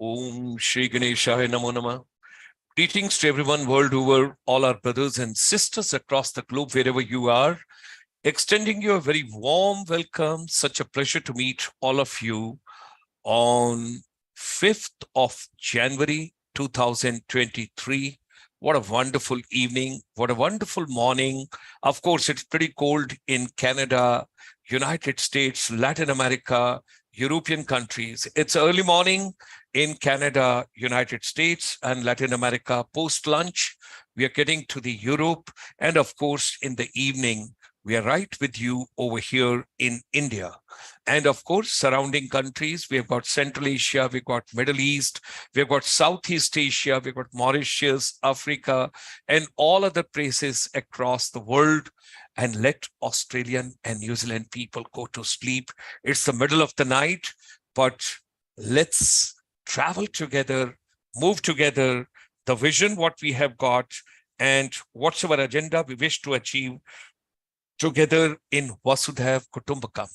Om Shri Ganeshaya Namo Namah. Greetings to everyone world over, all our brothers and sisters across the globe, wherever you are. Extending you a very warm welcome. Such a pleasure to meet all of you on 5th of January 2023. What a wonderful evening. What a wonderful morning. Of course, it's pretty cold in Canada, United States, Latin America, European countries. It's early morning in Canada, United States, and Latin America. Post-lunch, we are getting to the Europe. And of course, in the evening, we are right with you over here in India. And of course, surrounding countries, we have got Central Asia, we've got Middle East, we've got Southeast Asia, we've got Mauritius, Africa, and all other places across the world. And let Australian and New Zealand people go to sleep. It's the middle of the night, but let's travel together, move together, the vision, what we have got, and what's our agenda we wish to achieve together in Vasudhaiv Kutumbakam.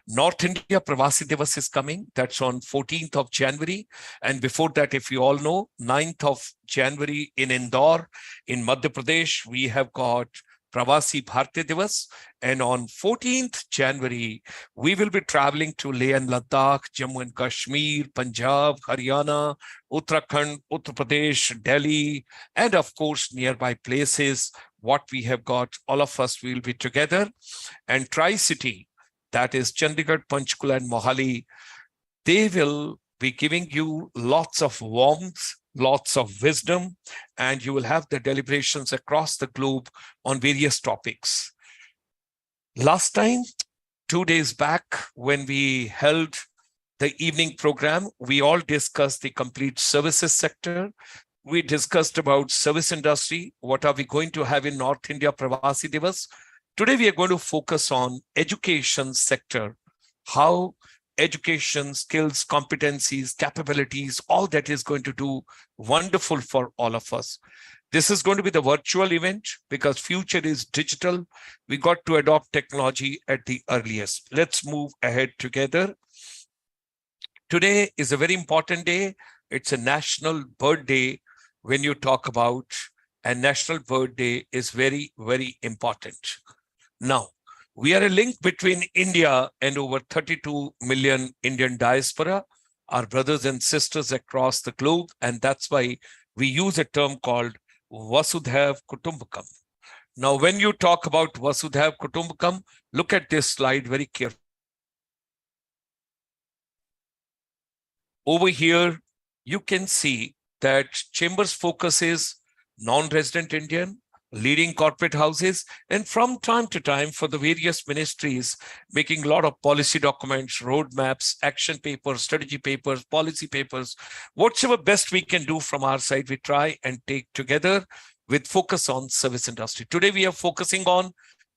North India Pravasi Divas is coming. That's on 14th of January. And before that, if you all know, 9th of January in Indore, in Madhya Pradesh, we have got Pravasi Bharti Divas. And on 14th January, we will be traveling to Leh and Ladakh, Jammu and Kashmir, Punjab, Haryana, Uttarakhand, Uttar Pradesh, Delhi, and of course, nearby places. What we have got, all of us will be together. And Tri-City, that is Chandigarh, Panchkula, and Mohali, they will be giving you lots of warmth, lots of wisdom, and you will have the deliberations across the globe on various topics. Last time, 2 days back, when we held the evening program, we all discussed the complete services sector. We discussed about service industry. What are we going to have in North India Pravasi Divas? Today, we are going to focus on education sector, how education, skills, competencies, capabilities, all that is going to do wonderful for all of us. This is going to be the virtual event because future is digital. We got to adopt technology at the earliest. Let's move ahead together. Today is a very important day. It's a national bird day when you talk about, and National Bird Day is very, very important. Now, we are a link between India and over 32 million Indian diaspora, our brothers and sisters across the globe, and that's why we use a term called Vasudhaiv Kutumbakam. Now, when you talk about Vasudhaiv Kutumbakam, look at this slide very carefully. Over here, you can see that Chamber's focus is non-resident Indian, leading corporate houses, and from time to time for the various ministries, making a lot of policy documents, roadmaps, action papers, strategy papers, policy papers, whatever best we can do from our side, we try and take together with focus on service industry. Today, we are focusing on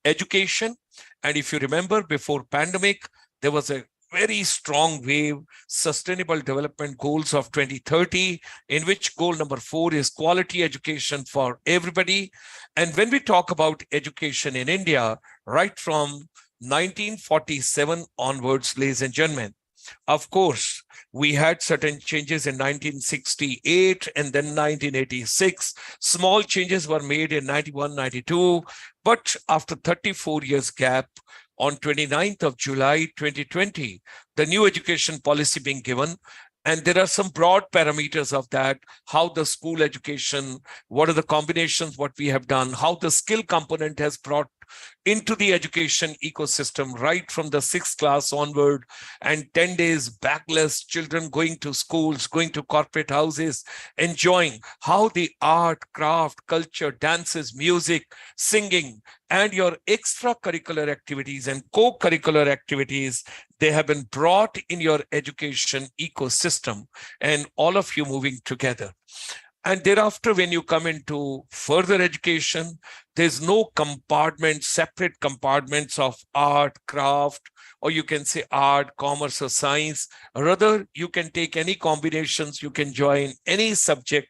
education. And if you remember, before pandemic, there was a very strong wave, Sustainable Development Goals of 2030, in which goal number 4 is quality education for everybody. And when we talk about education in India, right from 1947 onwards, ladies and gentlemen, of course, we had certain changes in 1968 and then 1986. Small changes were made in 91, 92. But after 34 years gap, on 29th of July 2020, the new education policy being given, and there are some broad parameters of that, how the school education, what are the combinations, what we have done, how the skill component has brought into the education ecosystem right from the 6th class onward, and 10 days backless, children going to schools, going to corporate houses, enjoying how the art, craft, culture, dances, music, singing, and your extracurricular activities and co-curricular activities, they have been brought in your education ecosystem, and all of you moving together. And thereafter, when you come into further education, there's no compartment, separate compartments of art, craft, or you can say art, commerce, or science. Rather, you can take any combinations, you can join any subject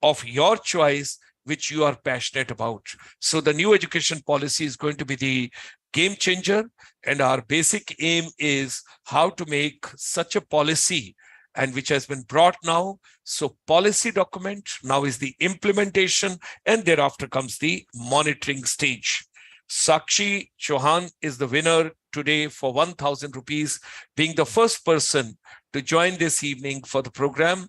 of your choice, which you are passionate about. So the new education policy is going to be the game changer. And our basic aim is how to make such a policy and which has been brought now. So policy document, now is the implementation, and thereafter comes the monitoring stage. Sakshi Chauhan is the winner today for 1,000 rupees, being the first person to join this evening for the program.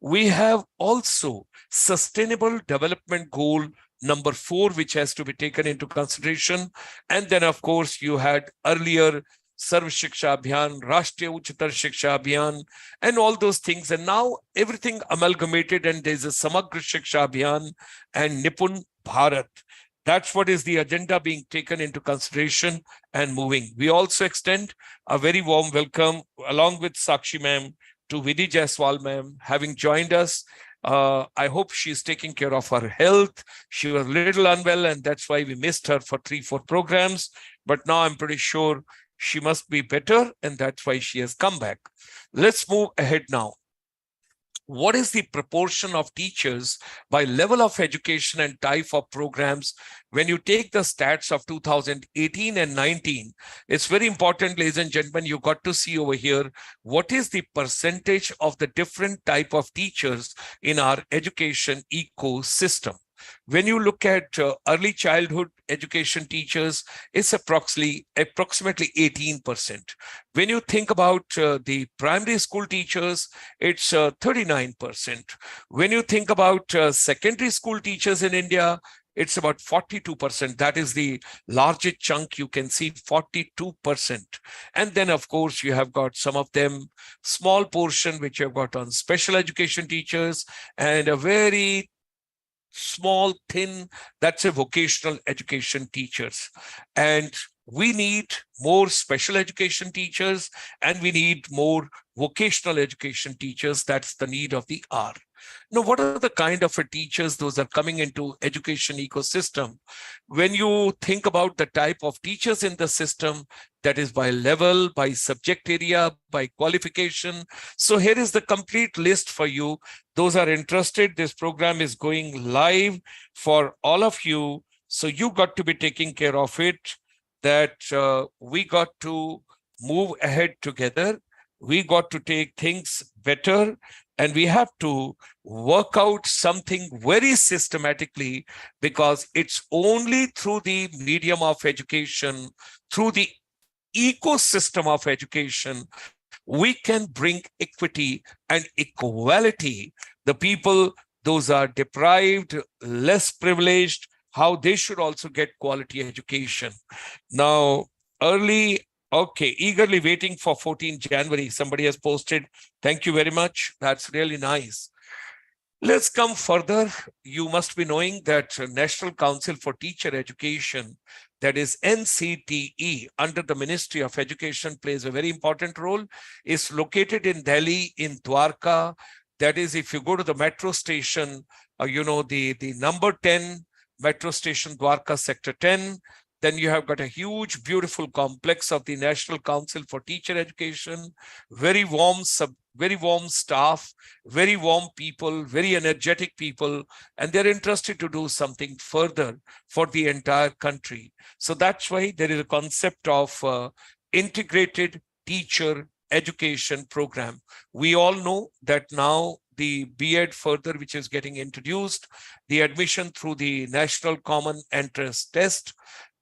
We have also Sustainable Development Goal number 4, which has to be taken into consideration. And then, of course, you had earlier Sarv Shiksha Abhiyan, Rashtriya Uchatar Shiksha Abhiyan, and all those things. And now everything amalgamated, and there's a Samagra Shiksha Abhiyan and Nipun Bharat. That's what is the agenda being taken into consideration and moving. We also extend a very warm welcome along with Sakshi ma'am to Vidhi Jaiswal ma'am, having joined us. I hope she's taking care of her health. She was a little unwell, and that's why we missed her for 3-4 programs. But now I'm pretty sure she must be better, and that's why she has come back. Let's move ahead now. What is the proportion of teachers by level of education and type of programs? When you take the stats of 2018 and 19, it's very important, ladies and gentlemen, you got to see over here, what is the percentage of the different type of teachers in our education ecosystem? When you look at early childhood education teachers, it's approximately 18%. When you think about the primary school teachers, it's 39%. When you think about secondary school teachers in India, it's about 42%. That is the largest chunk. You can see 42%. And then, of course, you have got some of them, small portion, which you've got on special education teachers, and a very small, thin, that's a vocational education teachers. And we need more special education teachers, and we need more vocational education teachers. That's the need of the hour. Now, what are the kind of teachers those are coming into education ecosystem? When you think about the type of teachers in the system, that is by level, by subject area, by qualification. So here is the complete list for you. Those are interested, this program is going live for all of you. So you got to be taking care of it, that we got to move ahead together. We got to take things better, and we have to work out something very systematically, because it's only through the medium of education, through the ecosystem of education, we can bring equity and equality. The people, those are deprived, less privileged, how they should also get quality education. Now, eagerly waiting for 14 January. Somebody has posted. Thank you very much. That's really nice. Let's come further. You must be knowing that National Council for Teacher Education, that is NCTE, under the Ministry of Education, plays a very important role. It's located in Delhi, in Dwarka. That is, if you go to the metro station, the number 10 metro station, Dwarka Sector 10, then you have got a huge, beautiful complex of the National Council for Teacher Education, very warm staff, very warm people, very energetic people, and they're interested to do something further for the entire country. So that's why there is a concept of integrated teacher education program. We all know that now the B.Ed further, which is getting introduced, the admission through the National Common Entrance Test,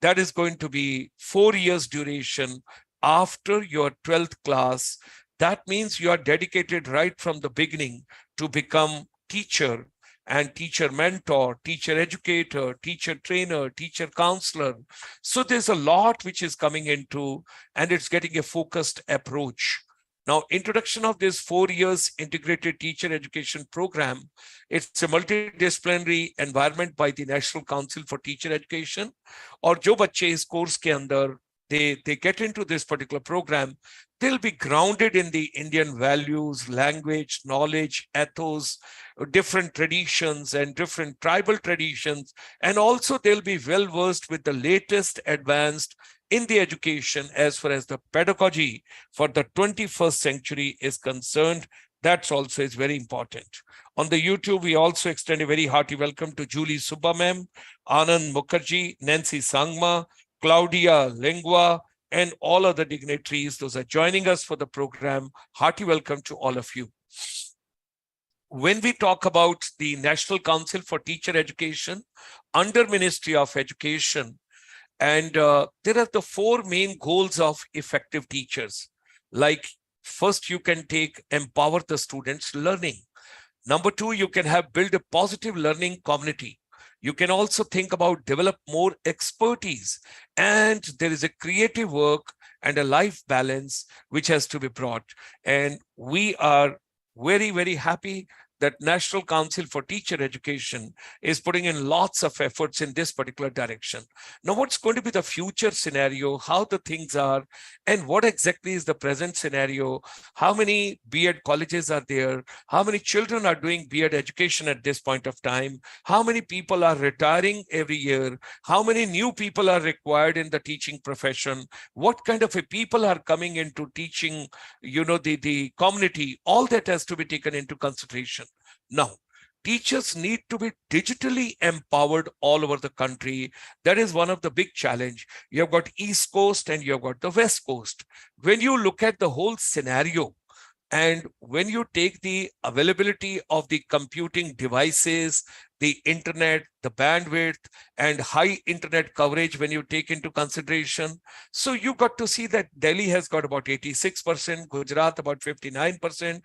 that is going to be 4 years duration after your 12th class. That means you are dedicated right from the beginning to become teacher and teacher mentor, teacher educator, teacher trainer, teacher counselor. So there's a lot which is coming into, and it's getting a focused approach. Now, introduction of this 4 years integrated teacher education program, it's a multidisciplinary environment by the National Council for Teacher Education. और जो बच्चे इस course के अंदर they get into this particular program, they'll be grounded in the Indian values, language, knowledge, ethos, different traditions and different tribal traditions. And also they'll be well versed with the latest advanced in the education as far as the pedagogy for the 21st century is concerned. That's also is very important. On the YouTube, we also extend a very hearty welcome to Julie Subba ma'am, Anand Mukherjee, Nancy Sangma, Claudia Lingua, and all other dignitaries. Those are joining us for the program. Hearty welcome to all of you. When we talk about the National Council for Teacher Education under Ministry of Education, and there are the four main goals of effective teachers. Like, first, you can take empower the students learning. Number two, you can have build a positive learning community. You can also think about develop more expertise, and there is a creative work and a life balance which has to be brought. And we are very, very happy that National Council for Teacher Education is putting in lots of efforts in this particular direction. Now, what's going to be the future scenario, how the things are, and what exactly is the present scenario? How many B.Ed colleges are there? How many children are doing B.Ed education at this point of time? How many people are retiring every year? How many new people are required in the teaching profession? What kind of a people are coming into teaching, the community? All that has to be taken into consideration. Now, teachers need to be digitally empowered all over the country. That is one of the big challenge. You have got East Coast and you have got the West Coast. When you look at the whole scenario, and when you take the availability of the computing devices, the internet, the bandwidth, and high internet coverage, when you take into consideration, so you got to see that Delhi has got about 86%, Gujarat about 59%,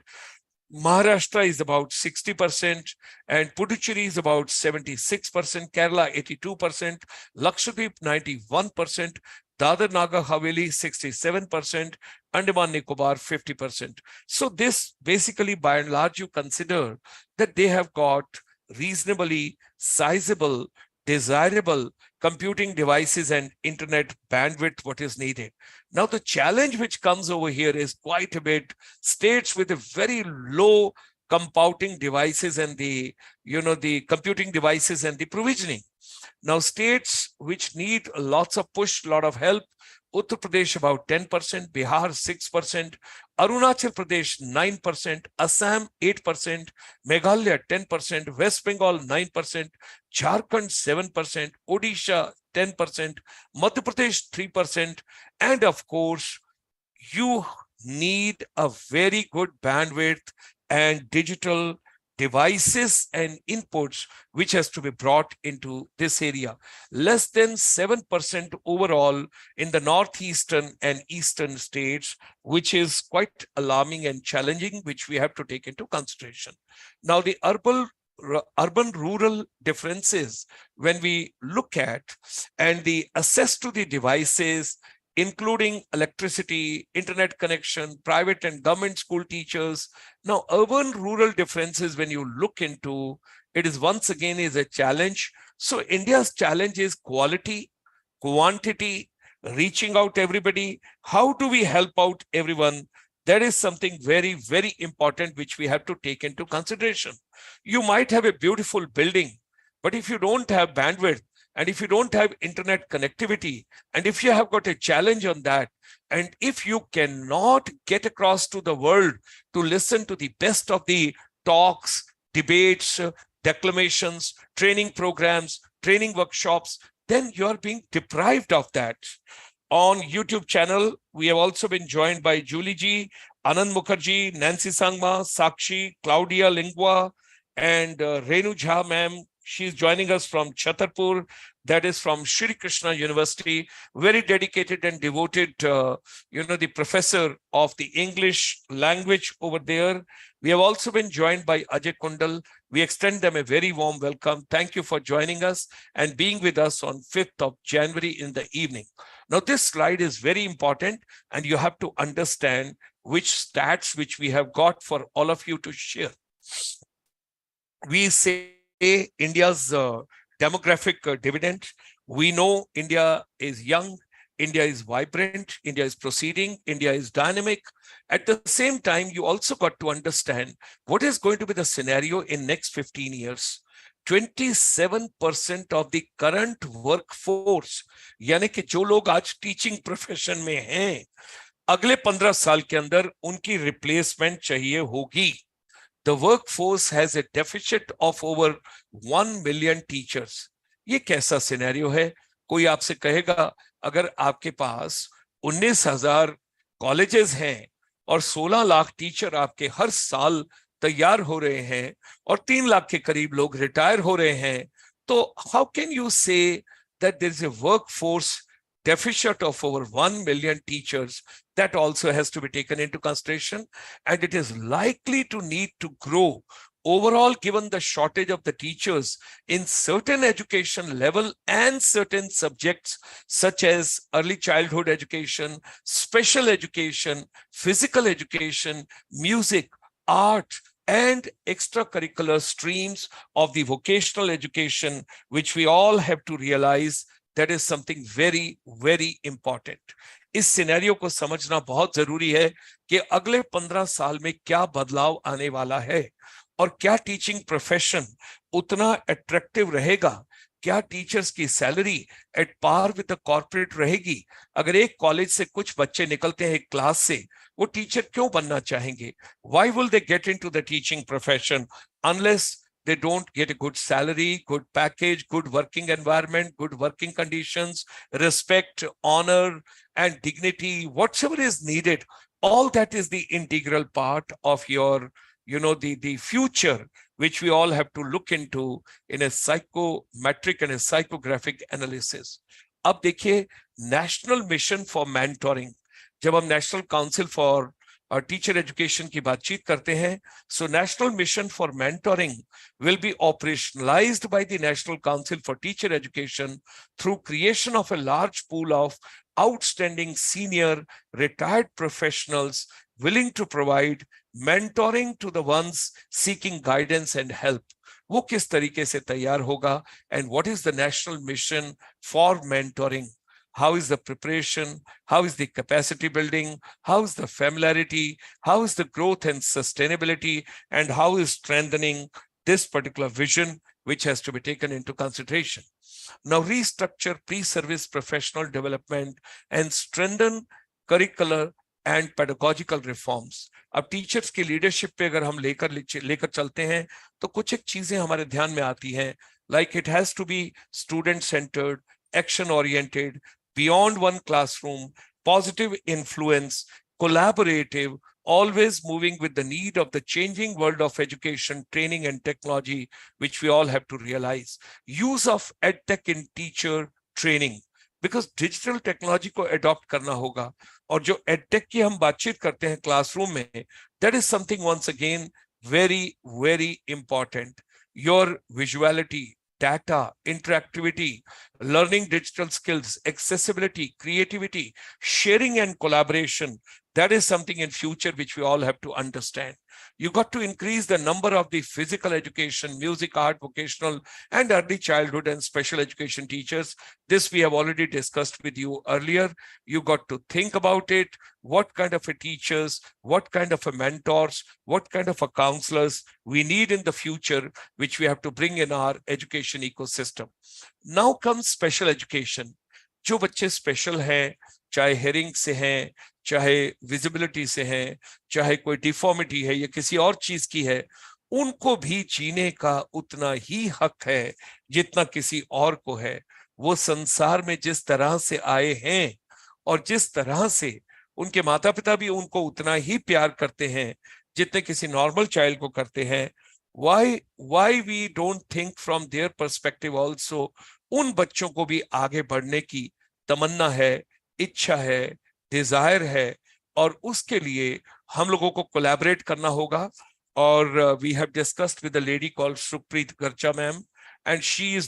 Maharashtra is about 60%, and Puducherry is about 76%, Kerala 82%, Lakshadweep 91%, Dadar Nagar Haveli 67%, Andaman Nicobar 50%. So this basically, by and large, you consider that they have got reasonably sizable, desirable computing devices and internet bandwidth, what is needed. Now, the challenge which comes over here is quite a bit states with a very low computing devices and the computing devices and the provisioning. Now, states which need lots of push, lot of help, Uttar Pradesh about 10%, Bihar 6%, Arunachal Pradesh 9%, Assam 8%, Meghalaya 10%, West Bengal 9%, Jharkhand 7%, Odisha 10%, Madhya Pradesh 3%, and of course, you need a very good bandwidth and digital devices and inputs which has to be brought into this area. Less than 7% overall in the northeastern and eastern states, which is quite alarming and challenging, which we have to take into consideration. Now, the urban-rural differences, when we look at and the access to the devices, including electricity, internet connection, private and government school teachers. Now, urban-rural differences, when you look into, it is once again is a challenge. So India's challenge is quality, quantity, reaching out everybody. How do we help out everyone? That is something very, very important, which we have to take into consideration. You might have a beautiful building, but if you don't have bandwidth, and if you don't have internet connectivity, and if you have got a challenge on that, and if you cannot get across to the world to listen to the best of the talks, debates, declamations, training programs, training workshops, then you are being deprived of that. On YouTube channel, we have also been joined by Julie Ji, Anand Mukherjee, Nancy Sangma, Sakshi, Claudia Lingua, and Renu Jha ma'am. She's joining us from Chhatarpur, that is from Shri Krishna University, very dedicated and devoted, the professor of the English language over there. We have also been joined by Ajay Kundal. We extend them a very warm welcome. Thank you for joining us and being with us on 5th of January in the evening. Now, this slide is very important, and you have to understand which stats which we have got for all of you to share. We say India's demographic dividend. We know India is young, India is vibrant, India is proceeding, India is dynamic. At the same time, you also got to understand what is going to be the scenario in next 15 years. 27% of the current workforce, यानी कि जो लोग आज teaching profession में हैं, अगले 15 साल के अंदर उनकी रिप्लेसमेंट चाहिए होगी. The workforce has a deficit of over 1 million teachers. ये कैसा सिनेरियो है? कोई आपसे कहेगा अगर आपके पास 19,000 कॉलेजेस हैं और 16 लाख टीचर आपके हर साल तैयार हो रहे हैं और 3 लाख के करीब लोग रिटायर हो रहे हैं, तो how can you say that there is a workforce deficit of over 1 million teachers? That also has to be taken into consideration, and it is likely to need to grow overall given the shortage of the teachers in certain education level and certain subjects such as early childhood education, special education, physical education, music, art, and extracurricular streams of the vocational education, which we all have to realize that is something very, very important. इस scenario को समझना बहुत जरूरी है कि अगले 15 साल में क्या बदलाव आने वाला है और क्या टीचिंग प्रोफेशन उतना अट्रैक्टिव रहेगा, क्या टीचर्स की salary at par with the corporate रहेगी। अगर एक कॉलेज से कुछ बच्चे निकलते हैं एक क्लास से, वो टीचर क्यों बनना चाहेंगे? Why will they get into the teaching profession unless they don't get a good salary, good package, good working environment, good working conditions, respect, honor, and dignity, whatever is needed? All that is the integral part of your, the future, which we all have to look into in a psychometric and a psychographic analysis. अब देखिए, national mission for mentoring, जब हम national council for teacher education की बातचीत करते हैं, so national mission for mentoring will be operationalized by the National Council for Teacher Education through creation of a large pool of outstanding senior retired professionals willing to provide mentoring to the ones seeking guidance and help. वो किस तरीके से तैयार होगा, and what is the national mission for mentoring? How is the preparation? How is the capacity building? How is the familiarity? How is the growth and sustainability? And how is strengthening this particular vision, which has to be taken into consideration? Now, restructure pre-service professional development and strengthen curricular and pedagogical reforms. अब teachers की leadership पे अगर हम लेकर चलते हैं, तो कुछ एक चीजें हमारे ध्यान में आती हैं, like it has to be student-centered, action-oriented, beyond one classroom, positive influence, collaborative, always moving with the need of the changing world of education, training, and technology, which we all have to realize. Use of EdTech in teacher training, because digital technology को adopt करना होगा, और जो EdTech की हम बातचीत करते हैं क्लासरूम में, that is something once again very, very important. Your visuality, data, interactivity, learning digital skills, accessibility, creativity, sharing and collaboration, that is something in future which we all have to understand. You got to increase the number of the physical education, music, art, vocational, and early childhood and special education teachers. This we have already discussed with you earlier. You got to think about it. What kind of a teachers, what kind of a mentors, what kind of a counselors we need in the future, which we have to bring in our education ecosystem. Now comes special education. जो बच्चे special हैं, चाहे hearing से हैं, चाहे visibility से हैं, चाहे कोई डिफॉर्मिटी है या किसी और चीज की है, उनको भी जीने का उतना ही हक है जितना किसी और को है। वो संसार में जिस तरह से आए हैं और जिस तरह से उनके माता पिता भी उनको उतना ही प्यार करते हैं जितने किसी नॉर्मल चाइल्ड को करते हैं। why we don't think from their perspective also? उन बच्चों को भी आगे बढ़ने की तमन्ना है, इच्छा है, डिजायर है, और उसके लिए हम लोगों को कोलैबोरेट करना होगा। और we have discussed with a lady called Supreet Garcha ma'am, and she is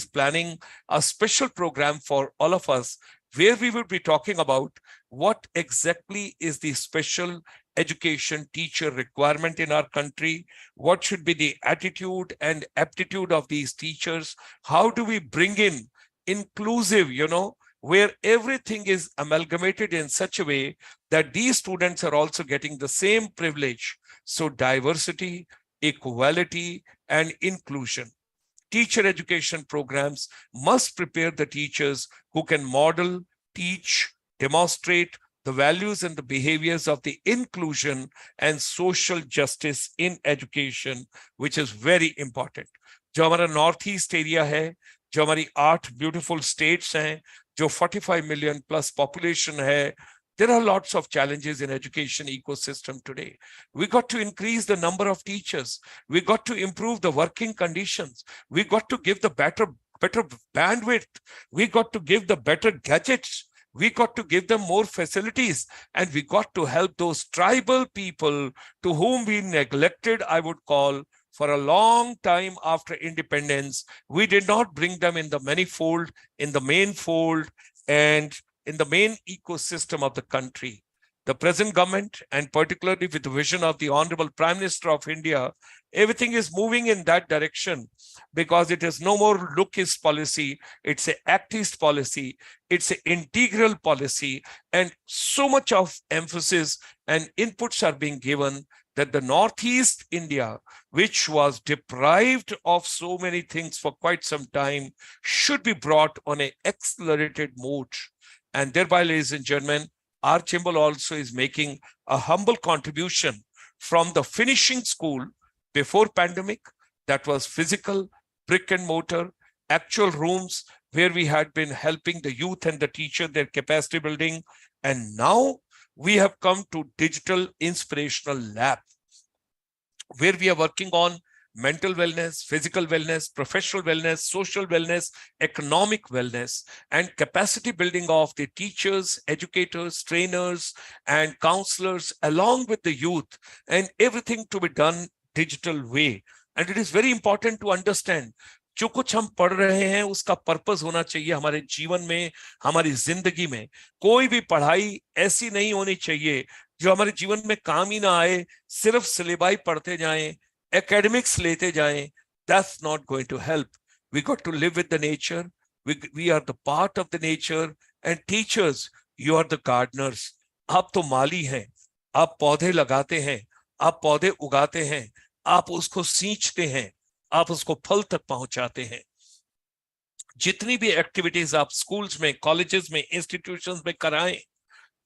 planning a special program for all of us, where we will be talking about what exactly is the special education teacher requirement in our country, what should be the attitude and aptitude of these teachers, how do we bring in inclusive, where everything is amalgamated in such a way that these students are also getting the same privilege. So diversity, equality, and inclusion. Teacher education programs must prepare the teachers who can model, teach, demonstrate the values and the behaviors of the inclusion and social justice in education, which is very important. जो हमारा north east area है, जो हमारी 8 beautiful states हैं, जो 45 million plus population है, There are lots of challenges in education ecosystem today. We got to increase the number of teachers. We got to improve the working conditions. We got to give the better bandwidth. We got to give the better gadgets. We got to give them more facilities, and we got to help those tribal people to whom we neglected, I would call, for a long time after independence. We did not bring them in the manifold, in the main fold, and in the main ecosystem of the country. The present government, and particularly with the vision of the Honorable Prime Minister of India, everything is moving in that direction, because it is no more lookist policy, it's an actist policy, it's an integral policy, and so much of emphasis and inputs are being given that the Northeast India, which was deprived of so many things for quite some time, should be brought on an accelerated mode. And thereby, ladies and gentlemen, our chamber also is making a humble contribution from the finishing school before pandemic, that was physical, brick and mortar, actual rooms where we had been helping the youth and the teacher, their capacity building. And now we have come to digital inspirational lab, where we are working on mental wellness, physical wellness, professional wellness, social wellness, economic wellness, and capacity building of the teachers, educators, trainers, and counselors, along with the youth, and everything to be done digital way. And it is very important to understand, जो कुछ हम पढ़ रहे हैं उसका purpose होना चाहिए हमारे जीवन में, हमारी जिंदगी में। कोई भी पढ़ाई ऐसी नहीं होनी चाहिए जो हमारे जीवन में काम ही ना आए, सिर्फ सिलेबाई पढ़ते जाएं, academics लेते जाएं. That's not going to help. We got to live with the nature. We are the part of the nature. And teachers, you are the gardeners. आप तो माली हैं, आप पौधे लगाते हैं, आप पौधे उगाते हैं, आप उसको सींचते हैं, आप उसको फल तक पहुंचाते हैं। जितनी भी एक्टिविटीज आप स्कूल्स में, कॉलेजेस में, इंस्टीट्यूशंस में कराएं,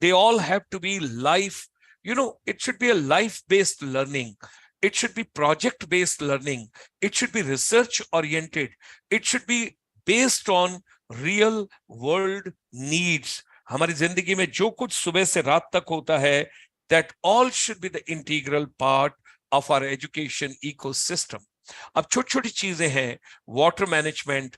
they all have to be life, it should be a life-based learning. It should be project-based learning. It should be research-oriented. It should be based on real world needs. हमारी जिंदगी में जो कुछ सुबह से रात तक होता है, that all should be the integral part of our education ecosystem. अब छोटी छोटी चीजें हैं, water management,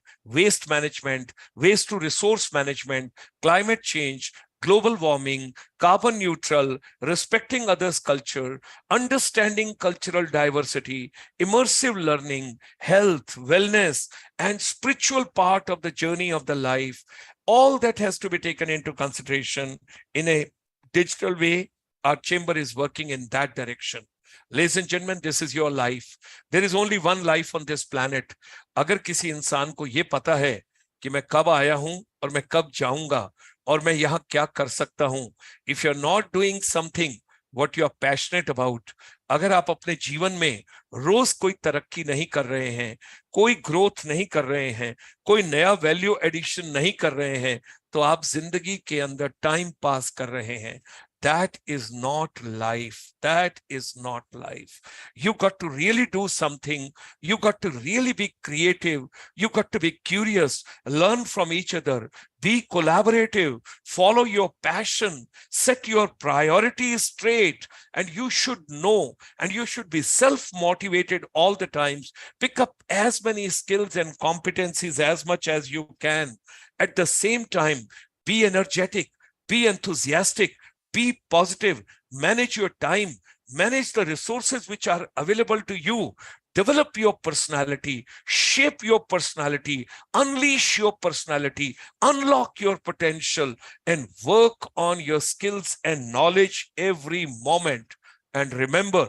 waste to resource management, climate change, global warming, carbon neutral, respecting others' culture, understanding cultural diversity, immersive learning, health, wellness, and spiritual part of the journey of the life. All that has to be taken into consideration in a digital way. Our chamber is working in that direction. Ladies and gentlemen, this is your life. There is only one life on this planet. अगर किसी इंसान को ये पता है कि मैं कब आया हूं और मैं कब जाऊंगा और मैं यहाँ क्या कर सकता हूं, if you're not doing something what you are passionate about, अगर आप अपने जीवन में रोज कोई तरक्की नहीं कर रहे हैं, कोई ग्रोथ नहीं कर रहे हैं, कोई नया वैल्यू एडिशन नहीं कर रहे हैं, तो आप जिंदगी के अंदर टाइम पास कर रहे हैं. That is not life. That is not life. You got to really do something. You got to really be creative. You got to be curious, learn from each other, be collaborative, follow your passion, set your priorities straight, and you should know, and you should be self-motivated all the times. Pick up as many skills and competencies as much as you can. At the same time, be energetic, be enthusiastic, be positive, manage your time, manage the resources which are available to you, develop your personality, shape your personality, unleash your personality, unlock your potential, and work on your skills and knowledge every moment. And remember,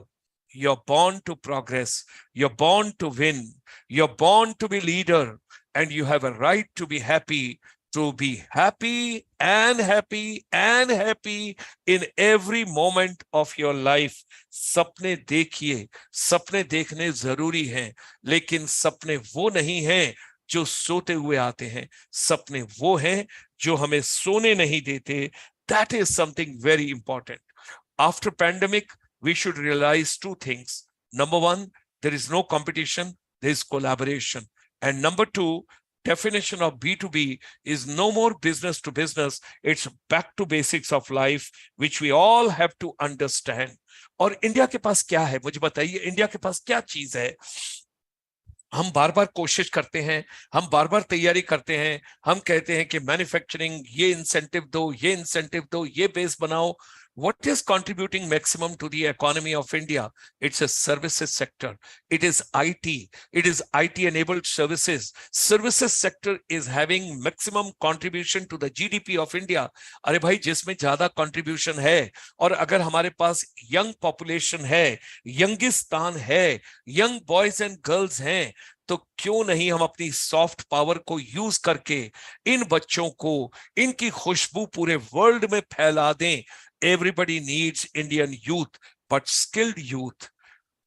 you're born to progress, you're born to win, you're born to be leader, and you have a right to be happy and happy and happy in every moment of your life. सपने देखिए, सपने देखने जरूरी हैं, लेकिन सपने वो नहीं हैं जो सोते हुए आते हैं, सपने वो हैं जो हमें सोने नहीं देते. That is something very important. After pandemic, we should realize two things. Number one, there is no competition, there is collaboration. And number two, definition of B2B is no more business to business. It's back to basics of life, which we all have to understand. और India के पास क्या है, मुझे बताइए, India के पास क्या चीज है? हम बार बार कोशिश करते हैं, हम बार बार तैयारी करते हैं, हम कहते हैं कि मैन्युफैक्चरिंग, ये इंसेंटिव दो, ये इंसेंटिव दो, ये बेस बनाओ. What is contributing maximum to the economy of India? It's a services sector. It is IT. It is IT-enabled services. Services sector is having maximum contribution to the GDP of India. अरे भाई, जिसमें ज्यादा contribution है, और अगर हमारे पास young population है, यंगिस्तान है, young boys and girls हैं, तो क्यों नहीं हम अपनी सॉफ्ट पावर को यूज करके इन बच्चों को, इनकी खुशबू पूरे वर्ल्ड में फैला दें. Everybody needs Indian youth, but skilled youth,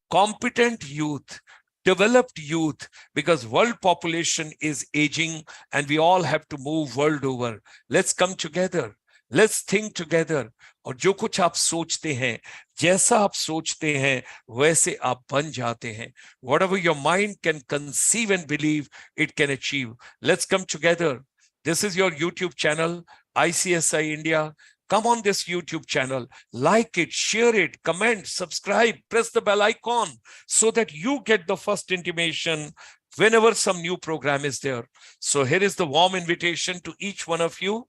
competent youth, developed youth, because world population is aging and we all have to move world over. Let's come together. Let's think together. और जो कुछ आप सोचते हैं, जैसा आप सोचते हैं, वैसे आप बन जाते हैं. Whatever your mind can conceive and believe, it can achieve. Let's come together. This is your YouTube channel, ICSI India. Come on this YouTube channel, like it, share it, comment, subscribe, press the bell icon so that you get the first intimation whenever some new program is there. So here is the warm invitation to each one of you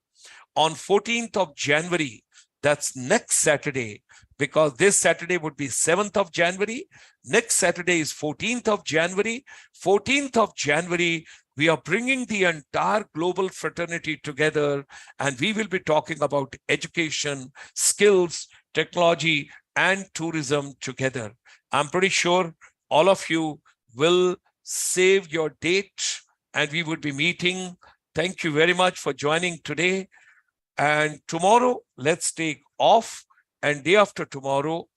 on 14th of January. That's next Saturday, because this Saturday would be 7th of January. Next Saturday is 14th of January. 14th of January, we are bringing the entire global fraternity together, and we will be talking about education, skills, technology, and tourism together. I'm pretty sure all of you will save your date, and we would be meeting. Thank you very much for joining today. And tomorrow, let's take off. And day after tomorrow,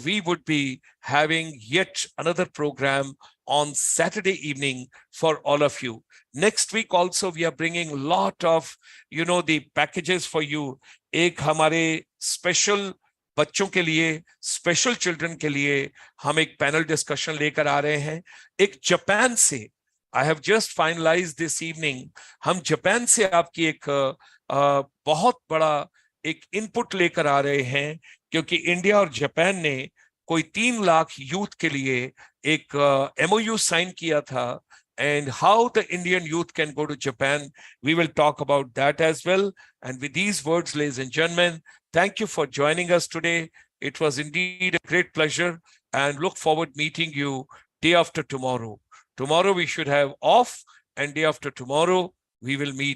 we would be having yet another program on Saturday evening for all of you. Next week also, we are bringing a lot of, the packages for you. एक हमारे special बच्चों के लिए, special children के लिए, हम एक panel discussion लेकर आ रहे हैं. एक जापान से, I have just finalized this evening, हम जापान से आपकी एक बहुत बड़ा एक इनपुट लेकर आ रहे हैं, क्योंकि इंडिया और जापान ने कोई 3 लाख यूथ के लिए एक MOU साइन किया था. And how the Indian youth can go to Japan, we will talk about that as well. And with these words, ladies and gentlemen, thank you for joining us today. It was indeed a great pleasure, and look forward meeting you day after tomorrow. Tomorrow we should have off, and day after tomorrow we will meet